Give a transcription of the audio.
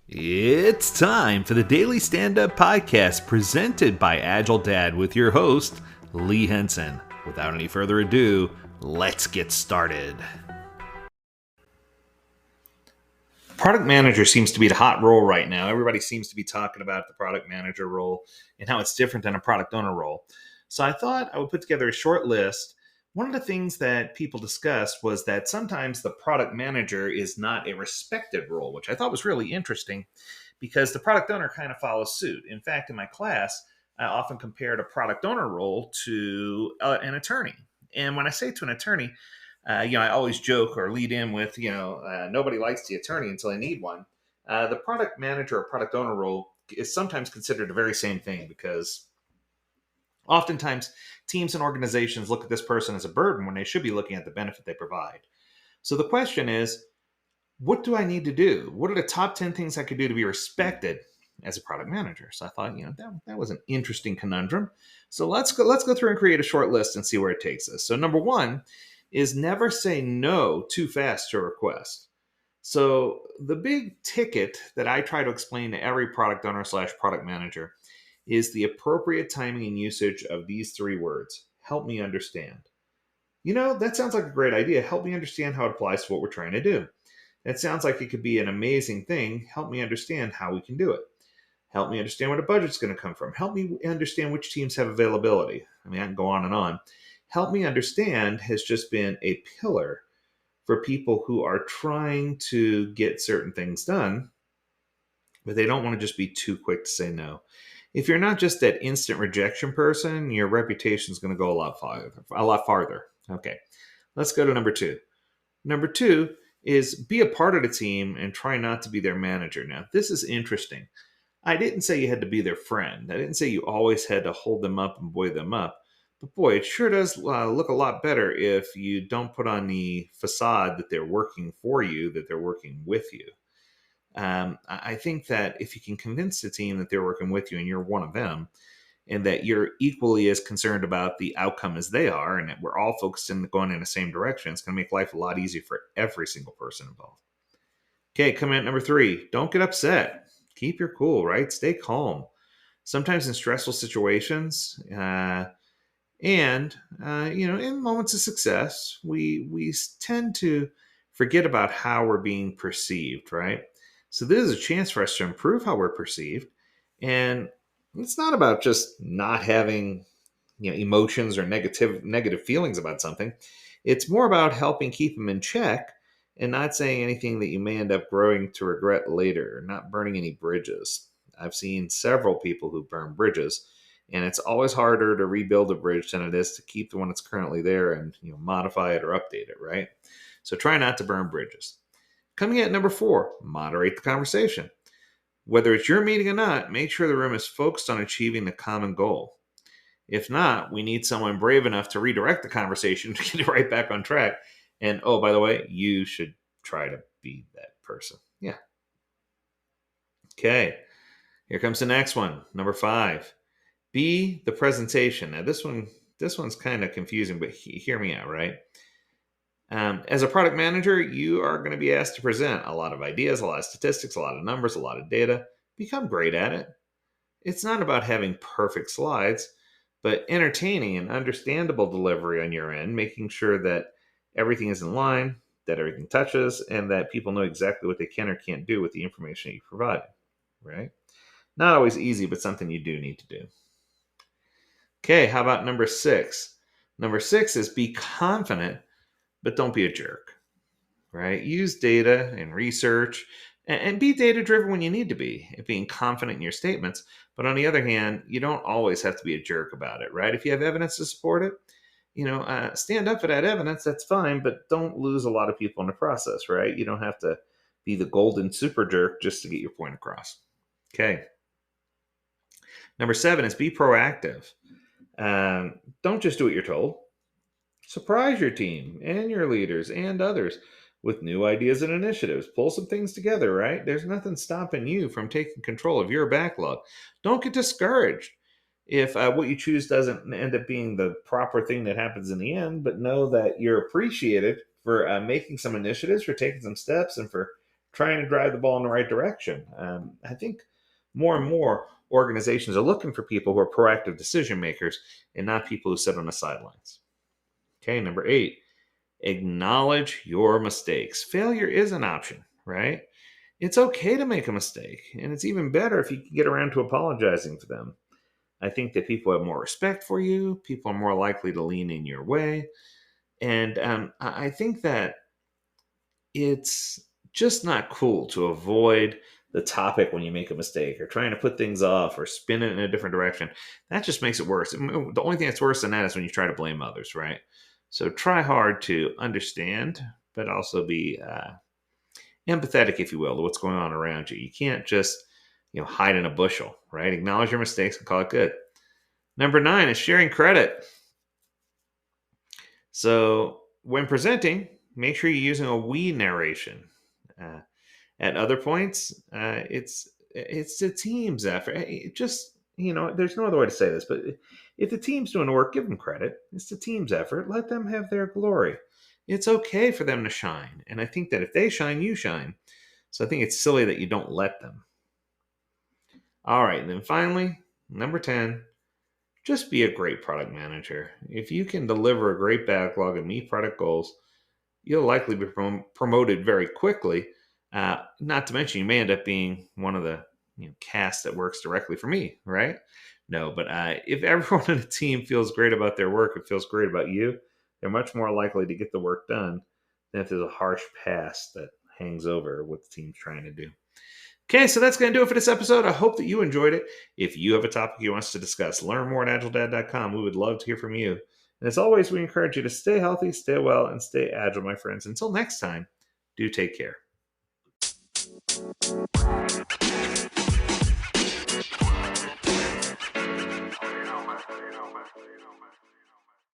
It's time for the Daily Stand Up Podcast presented by AgileDad with your host, Lee Henson. Without any further ado, let's get started. Product manager seems to be the hot role right now. Everybody seems to be talking about the product manager role and how it's different than a product owner role. So I thought I would put together a short list. One of the things that people discussed was that sometimes the product manager is not a respected role, which I thought was really interesting because the product owner kind of follows suit. In fact, in my class, I often compared a product owner role to an attorney. And when I say to an attorney, I always joke or lead in with, nobody likes the attorney until they need one. The product manager or product owner role is sometimes considered the very same thing because oftentimes teams and organizations look at this person as a burden when they should be looking at the benefit they provide. So the question is, what do I need to do? What are the top 10 things I could do to be respected as a product manager? So I thought, that was an interesting conundrum. So let's go through and create a short list and see where it takes us. So number one is never say no too fast to a request. So the big ticket that I try to explain to every product owner / product manager is the appropriate timing and usage of these three words. Help me understand. That sounds like a great idea. Help me understand how it applies to what we're trying to do. That sounds like it could be an amazing thing. Help me understand how we can do it. Help me understand where the budget's going to come from. Help me understand which teams have availability. I can go on and on. Help me understand has just been a pillar for people who are trying to get certain things done, but they don't want to just be too quick to say no. If you're not just that instant rejection person, your reputation is going to go a lot farther. Okay, let's go to number two. Number two is be a part of the team and try not to be their manager. Now, this is interesting. I didn't say you had to be their friend. I didn't say you always had to hold them up and buoy them up. But boy, it sure does look a lot better if you don't put on the facade that they're working for you, that they're working with you. I think that if you can convince the team that they're working with you and you're one of them, and that you're equally as concerned about the outcome as they are, and that we're all focused in going in the same direction, it's going to make life a lot easier for every single person involved. Okay, comment number three, don't get upset. Keep your cool, right? Stay calm. Sometimes in stressful situations, in moments of success, we tend to forget about how we're being perceived, right? So this is a chance for us to improve how we're perceived. And it's not about just not having emotions or negative feelings about something. It's more about helping keep them in check and not saying anything that you may end up growing to regret later, not burning any bridges. I've seen several people who burn bridges, and it's always harder to rebuild a bridge than it is to keep the one that's currently there and modify it or update it, right? So try not to burn bridges. Coming at number four, moderate the conversation. Whether it's your meeting or not, make sure the room is focused on achieving the common goal. If not, we need someone brave enough to redirect the conversation to get it right back on track. And oh, by the way, you should try to be that person. Yeah. Okay. Here comes the next one. Number five. Be the presentation. Now this one's kind of confusing, but hear me out, right? As a product manager, you are going to be asked to present a lot of ideas, a lot of statistics, a lot of numbers, a lot of data. Become great at it. It's not about having perfect slides, but entertaining and understandable delivery on your end, making sure that everything is in line, that everything touches, and that people know exactly what they can or can't do with the information you provide, right? Not always easy, but something you do need to do. Okay, how about number six? Number six is be confident, but don't be a jerk, right? Use data and research and be data driven when you need to be, being confident in your statements. But on the other hand, you don't always have to be a jerk about it, right? If you have evidence to support it, stand up for that evidence. That's fine, but don't lose a lot of people in the process, right? You don't have to be the golden super jerk just to get your point across. Okay. Number seven is be proactive. Don't just do what you're told. Surprise your team and your leaders and others with new ideas and initiatives. Pull some things together, right? There's nothing stopping you from taking control of your backlog. Don't get discouraged if what you choose doesn't end up being the proper thing that happens in the end, but know that you're appreciated for making some initiatives, for taking some steps, and for trying to drive the ball in the right direction. I think more and more organizations are looking for people who are proactive decision makers and not people who sit on the sidelines. Okay, number 8, acknowledge your mistakes. Failure is an option, right? It's okay to make a mistake, and it's even better if you can get around to apologizing for them. I think that people have more respect for you, people are more likely to lean in your way, and I think that it's just not cool to avoid the topic when you make a mistake or trying to put things off or spin it in a different direction. That just makes it worse. The only thing that's worse than that is when you try to blame others, right? So try hard to understand, but also be empathetic, if you will, to what's going on around you. You can't just hide in a bushel, right? Acknowledge your mistakes and call it good. Number 9 is sharing credit. So when presenting, make sure you're using a we narration. Uh, at other points, it's the team's effort. Just there's no other way to say this, but if the team's doing the work, give them credit. It's the team's effort. Let them have their glory. It's okay for them to shine, and I think that if they shine, you shine. So I think it's silly that you don't let them. All right, and then finally, number 10, just be a great product manager. If you can deliver a great backlog and meet product goals, you'll likely be promoted very quickly. Not to mention, you may end up being one of the cast that works directly for me, right? No, but if everyone in the team feels great about their work and feels great about you, they're much more likely to get the work done than if there's a harsh past that hangs over what the team's trying to do. Okay, so that's going to do it for this episode. I hope that you enjoyed it. If you have a topic you want us to discuss, learn more at AgileDad.com. We would love to hear from you. And as always, we encourage you to stay healthy, stay well, and stay agile, my friends. Until next time, do take care.